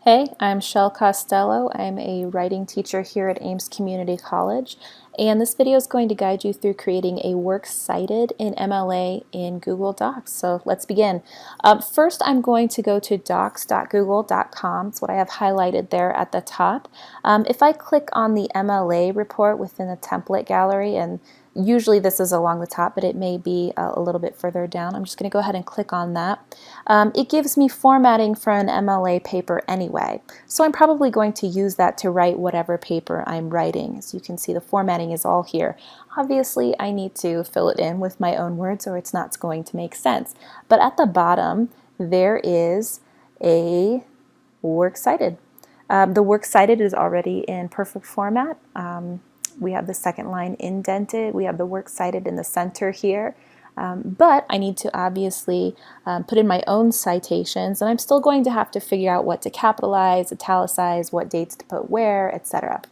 Hey, I'm Shell Costello. I'm a writing teacher here at Ames Community College, and this video is going to guide you through creating a Works Cited in MLA in Google Docs. So let's begin. First, I'm going to go to docs.google.com. It's what I have highlighted there at the top. If I click on the MLA report within the template gallery, and usually this is along the top, but it may be a little bit further down. I'm just going to go ahead and click on that. It gives me formatting for an MLA paper anyway, so I'm probably going to use that to write whatever paper I'm writing. As you can see, the formatting is all here. Obviously, I need to fill it in with my own words or it's not going to make sense. But at the bottom, there is a Works Cited. The Works Cited is already in perfect format. We have the second line indented. We have the Works Cited in the center here. But I need to obviously put in my own citations, and I'm still going to have to figure out what to capitalize, italicize, what dates to put where, etc.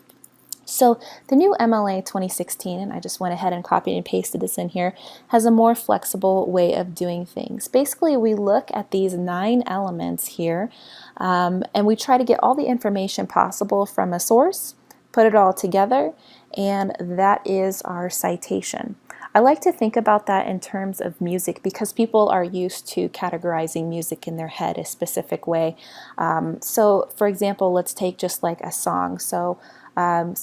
So the new MLA 2016, and I just went ahead and copied and pasted this in here, has a more flexible way of doing things. Basically, we look at these 9 elements here, and we try to get all the information possible from a source, put it all together, and that is our citation. I like to think about that in terms of music because people are used to categorizing music in their head a specific way. So for example, let's take just like a song. So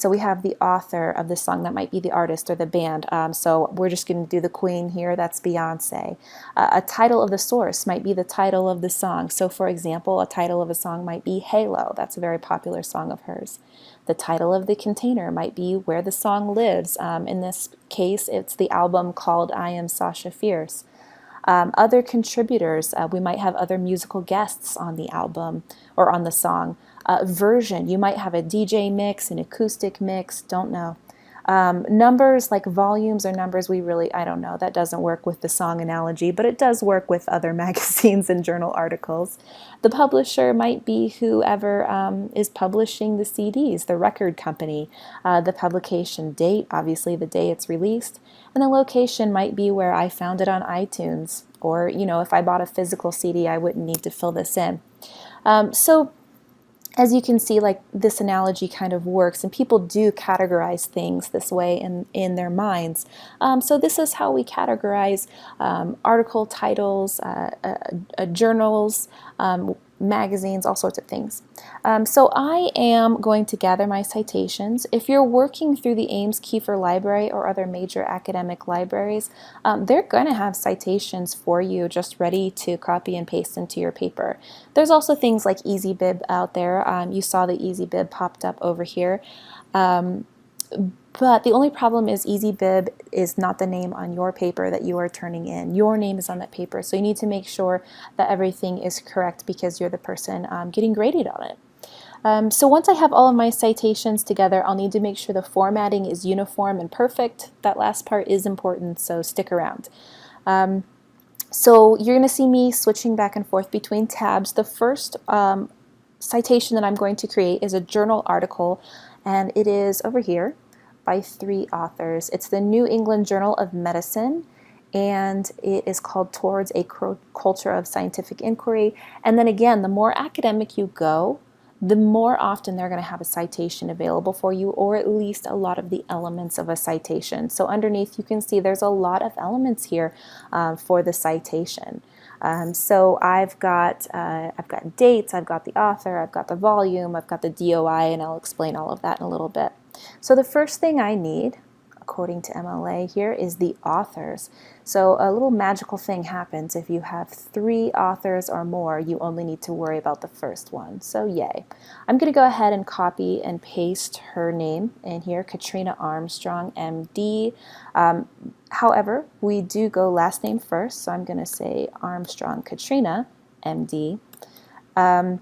we have the author of the song, that might be the artist or the band. So we're just going to do the Queen here, that's Beyonce. A title of the source might be the title of the song. So for example, a title of a song might be Halo. That's a very popular song of hers. The title of the container might be where the song lives. In this case, it's the album called I Am Sasha Fierce. Other contributors, we might have other musical guests on the album or on the song. Version, you might have a DJ mix, an acoustic mix, don't know. Numbers like volumes or numbers, I don't know, that doesn't work with the song analogy, but it does work with other magazines and journal articles. The publisher might be whoever is publishing the CDs, the record company. The publication date, obviously the day it's released, and the location might be where I found it on iTunes, or if I bought a physical CD, I wouldn't need to fill this in. So as you can see, like this analogy kind of works, and people do categorize things this way in their minds. So this is how we categorize article titles, journals, magazines, all sorts of things. So I am going to gather my citations. If you're working through the Ames Kiefer Library or other major academic libraries, they're going to have citations for you just ready to copy and paste into your paper. There's also things like EasyBib out there. You saw the EasyBib popped up over here. But the only problem is EasyBib is not the name on your paper that you are turning in. Your name is on that paper, so you need to make sure that everything is correct because you're the person getting graded on it. So once I have all of my citations together, I'll need to make sure the formatting is uniform and perfect. That last part is important, so stick around. So you're going to see me switching back and forth between tabs. The first citation that I'm going to create is a journal article, and it is over here by 3 authors. It's the New England Journal of Medicine, and it is called Towards a Culture of Scientific Inquiry. And then again, the more academic you go, the more often they're going to have a citation available for you, or at least a lot of the elements of a citation. So underneath you can see there's a lot of elements here for the citation. So I've got dates, I've got the author, I've got the volume, I've got the DOI, and I'll explain all of that in a little bit. So the first thing I need, according to MLA here, is the authors. So a little magical thing happens if you have 3 authors or more. You only need to worry about the first one, so yay. I'm going to go ahead and copy and paste her name in here, Katrina Armstrong, MD. However, we do go last name first, so I'm going to say Armstrong Katrina, MD. And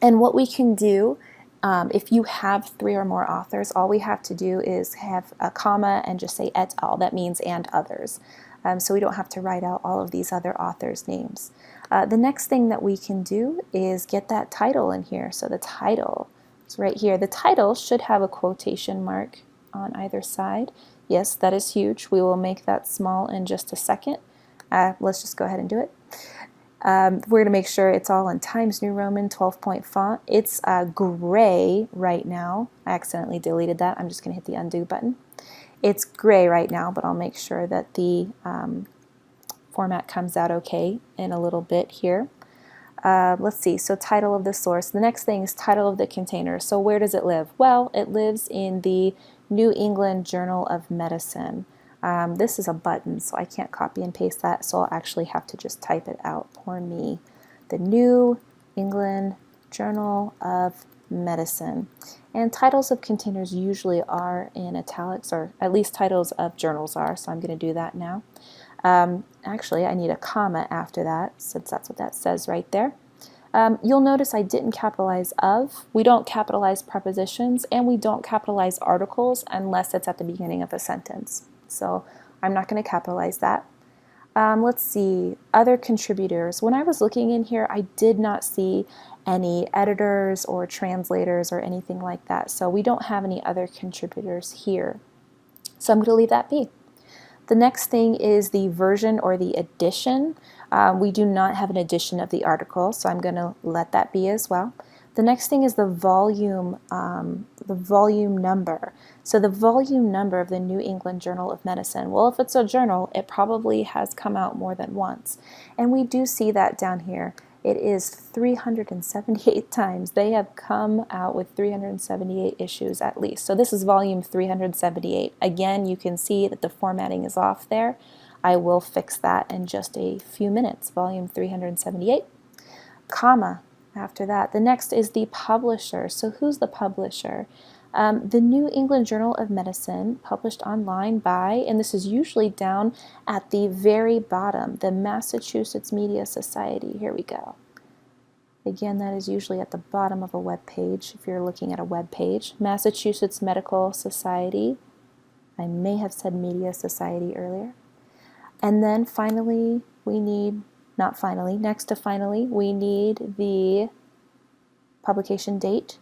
what we can do, if you have 3 or more authors, all we have to do is have a comma and just say et al. That means and others. So we don't have to write out all of these other authors' names. The next thing that we can do is get that title in here. So the title is right here. The title should have a quotation mark on either side. Yes, that is huge. We will make that small in just a second. Let's just go ahead and do it. We're going to make sure it's all in Times New Roman 12-point font. It's gray right now. I accidentally deleted that. I'm just going to hit the undo button. It's gray right now, but I'll make sure that the format comes out okay in a little bit here. Let's see, so title of the source. The next thing is title of the container. So where does it live? Well, it lives in the New England Journal of Medicine. This is a button, so I can't copy and paste that, so I'll actually have to just type it out for me. The New England Journal of Medicine. And titles of containers usually are in italics, or at least titles of journals are, so I'm going to do that now. Actually, I need a comma after that, since that's what that says right there. You'll notice I didn't capitalize of. We don't capitalize prepositions, and we don't capitalize articles unless it's at the beginning of a sentence. So I'm not going to capitalize that. Let's see, other contributors. When I was looking in here, I did not see any editors or translators or anything like that. So we don't have any other contributors here. So I'm going to leave that be. The next thing is the version or the edition. We do not have an edition of the article, so I'm going to let that be as well. The next thing is the volume number. So the volume number of the New England Journal of Medicine. Well, if it's a journal, it probably has come out more than once. And we do see that down here. It is 378 times. They have come out with 378 issues at least. So this is volume 378. Again, you can see that the formatting is off there. I will fix that in just a few minutes. Volume 378, comma after that. The next is the publisher. So who's the publisher? The New England Journal of Medicine, published online by, and this is usually down at the very bottom, the Massachusetts Media Society. Here we go. Again, that is usually at the bottom of a web page if you're looking at a web page. Massachusetts Medical Society. I may have said Media Society earlier. And then finally, we need, not finally, next to finally, we need the publication date.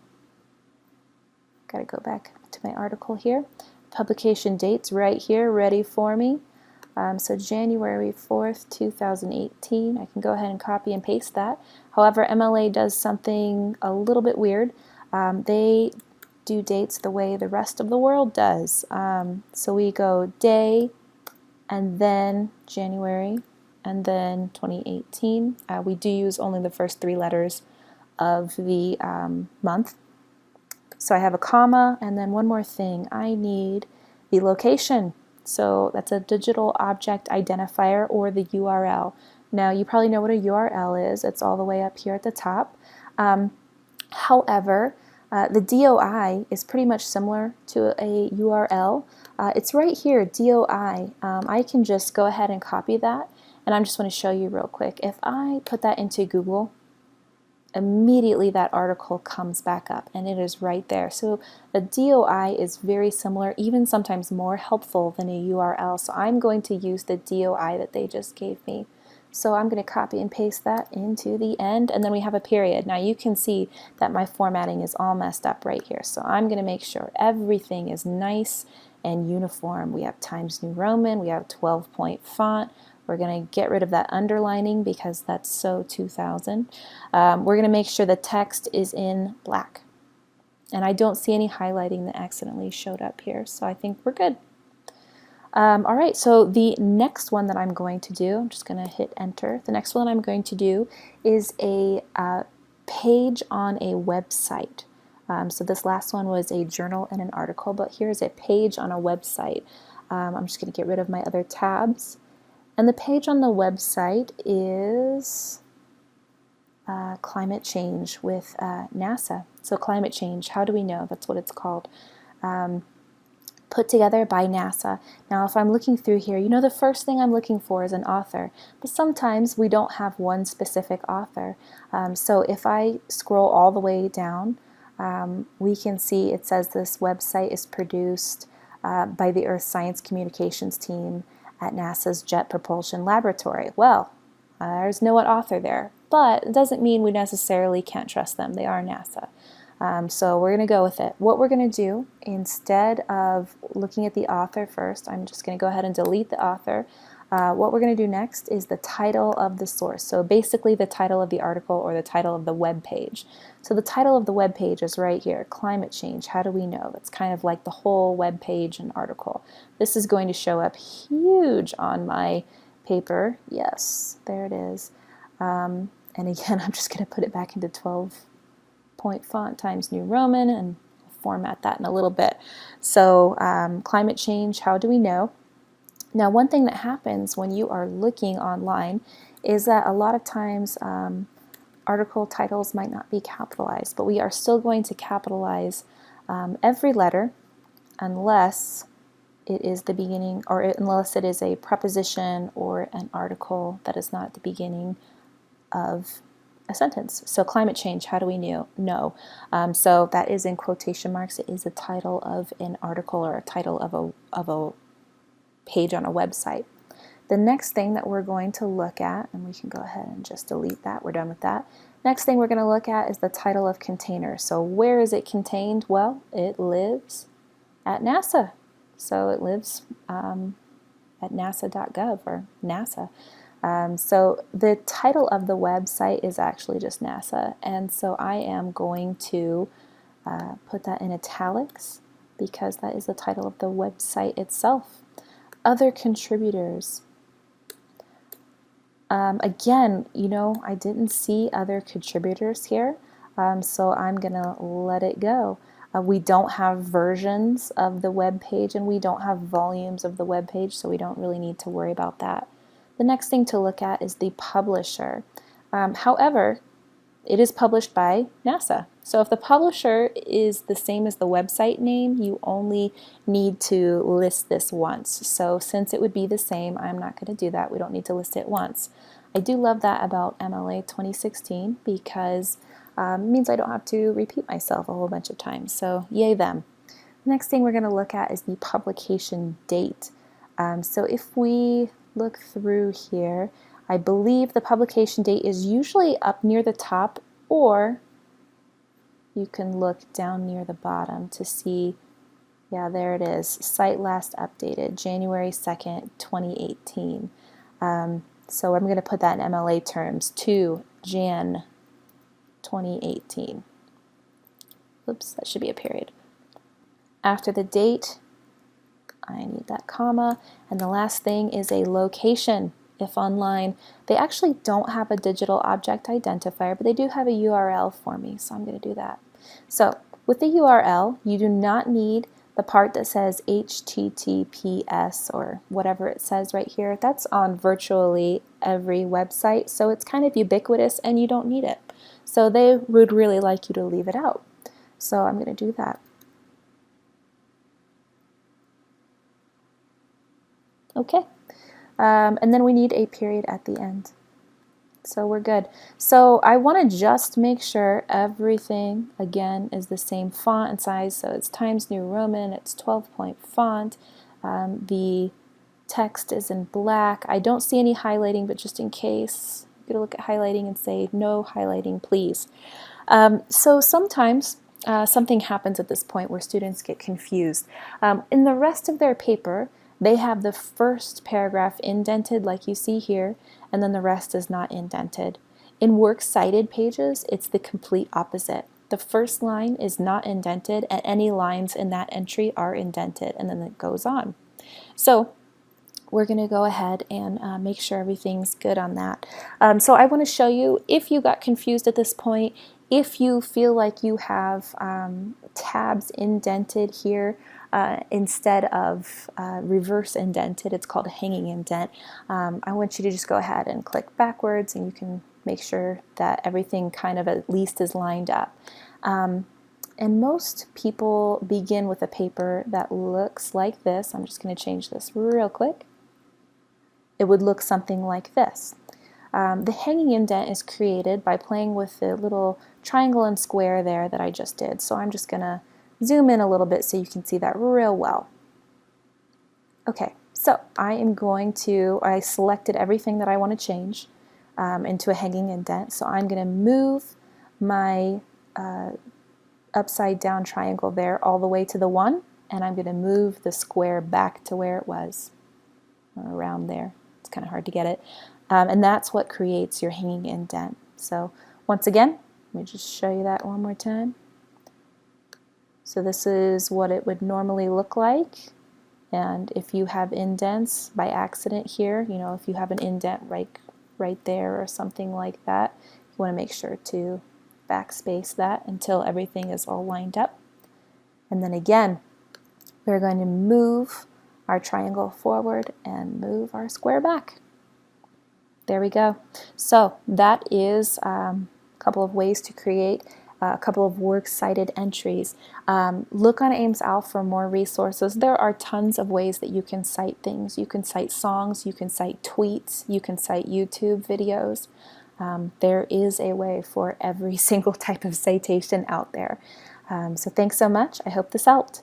Got to go back to my article here. Publication date's right here, ready for me. So January 4th, 2018. I can go ahead and copy and paste that. However, MLA does something a little bit weird. They do dates the way the rest of the world does. So we go day, and then January, and then 2018. We do use only the first 3 letters of the month. So I have a comma, and then one more thing. I need the location. So that's a digital object identifier, or the URL. Now you probably know what a URL is. It's all the way up here at the top. However, the DOI is pretty much similar to a URL. It's right here, DOI. I can just go ahead and copy that, and I just want to show you real quick. If I put that into Google, immediately that article comes back up, and it is right there. So the DOI is very similar, even sometimes more helpful than a URL. So I'm going to use the DOI that they just gave me. So I'm going to copy and paste that into the end, and then we have a period. Now you can see that my formatting is all messed up right here. So I'm going to make sure everything is nice and uniform. We have Times New Roman, we have 12-point font. We're going to get rid of that underlining because that's so 2000. We're going to make sure the text is in black. And I don't see any highlighting that accidentally showed up here, so I think we're good. All right, so the next one that I'm going to do, I'm just going to hit enter. The next one I'm going to do is a page on a website. So this last one was a journal and an article, but here's a page on a website. I'm just going to get rid of my other tabs. And the page on the website is climate change with NASA. So climate change, how do we know? That's what it's called. Put together by NASA. Now if I'm looking through here, you know the first thing I'm looking for is an author, but sometimes we don't have one specific author. So if I scroll all the way down, we can see it says this website is produced by the Earth Science Communications team at NASA's Jet Propulsion Laboratory. Well, there's no author there, but it doesn't mean we necessarily can't trust them. They are NASA. So we're going to go with it. What we're going to do, instead of looking at the author first, I'm just going to go ahead and delete the author. What we're going to do next is the title of the source. So basically the title of the article or the title of the web page. So the title of the web page is right here, climate change, how do we know? That's kind of like the whole web page and article. This is going to show up huge on my paper. Yes, there it is. And again, I'm just going to put it back into 12-point font Times New Roman and format that in a little bit. So climate change, how do we know? Now, one thing that happens when you are looking online is that a lot of times article titles might not be capitalized, but we are still going to capitalize every letter unless it is the beginning, or unless it is a preposition or an article that is not at the beginning of a sentence. So climate change, how do we know? So that is in quotation marks. It is the title of an article or a title of a page on a website. The next thing that we're going to look at, and we can go ahead and just delete that, we're done with that. Next thing we're going to look at is the title of container. So where is it contained? Well, it lives at NASA. So it lives at nasa.gov or NASA. So the title of the website is actually just NASA, and so I am going to put that in italics because that is the title of the website itself. Other contributors. Again, I didn't see other contributors here, so I'm gonna let it go. We don't have versions of the web page and we don't have volumes of the web page, so we don't really need to worry about that. The next thing to look at is the publisher. However, it is published by NASA. So if the publisher is the same as the website name, you only need to list this once. So since it would be the same, I'm not going to do that. We don't need to list it once. I do love that about MLA 2016 because it means I don't have to repeat myself a whole bunch of times. So yay them. The next thing we're going to look at is the publication date. So if we look through here, I believe the publication date is usually up near the top, or you can look down near the bottom to see, yeah, there it is, site last updated, January 2nd, 2018. So I'm going to put that in MLA terms, to Jan 2018. Oops, that should be a period. After the date, I need that comma, and the last thing is a location. If online, they actually don't have a digital object identifier, but they do have a URL for me, so I'm going to do that. So with the URL, you do not need the part that says HTTPS or whatever it says right here. That's on virtually every website, so it's kind of ubiquitous and you don't need it. So they would really like you to leave it out. So I'm going to do that. Okay. And then we need a period at the end. So we're good. So I want to just make sure everything, again, is the same font and size. So it's Times New Roman, it's 12-point font. The text is in black. I don't see any highlighting, but just in case, I'm going to look at highlighting and say, no highlighting, please. So sometimes something happens at this point where students get confused. In the rest of their paper, they have the first paragraph indented like you see here, and then the rest is not indented. In Works Cited pages, it's the complete opposite. The first line is not indented, and any lines in that entry are indented, and then it goes on. So we're going to go ahead and make sure everything's good on that. So I want to show you, if you got confused at this point, if you feel like you have tabs indented here instead of reverse indented, it's called a hanging indent, I want you to just go ahead and click backwards and you can make sure that everything kind of at least is lined up. And most people begin with a paper that looks like this. I'm just going to change this real quick. It would look something like this. The hanging indent is created by playing with the little triangle and square there that I just did. So I'm just going to zoom in a little bit so you can see that real well. Okay, so I selected everything that I want to change into a hanging indent. So I'm going to move my upside down triangle there all the way to the 1, and I'm going to move the square back to where it was, around there It's kind of hard to get it. And that's what creates your hanging indent. So once again, let me just show you that one more time. So this is what it would normally look like. And if you have indents by accident here, you know, if you have an indent right there or something like that, you want to make sure to backspace that until everything is all lined up. And then again, we're going to move our triangle forward and move our square back. There we go. So that is a couple of ways to create a couple of works cited entries. Look on Ames Alpha for more resources. There are tons of ways that you can cite things. You can cite songs, you can cite tweets, you can cite YouTube videos. There is a way for every single type of citation out there. So thanks so much. I hope this helped.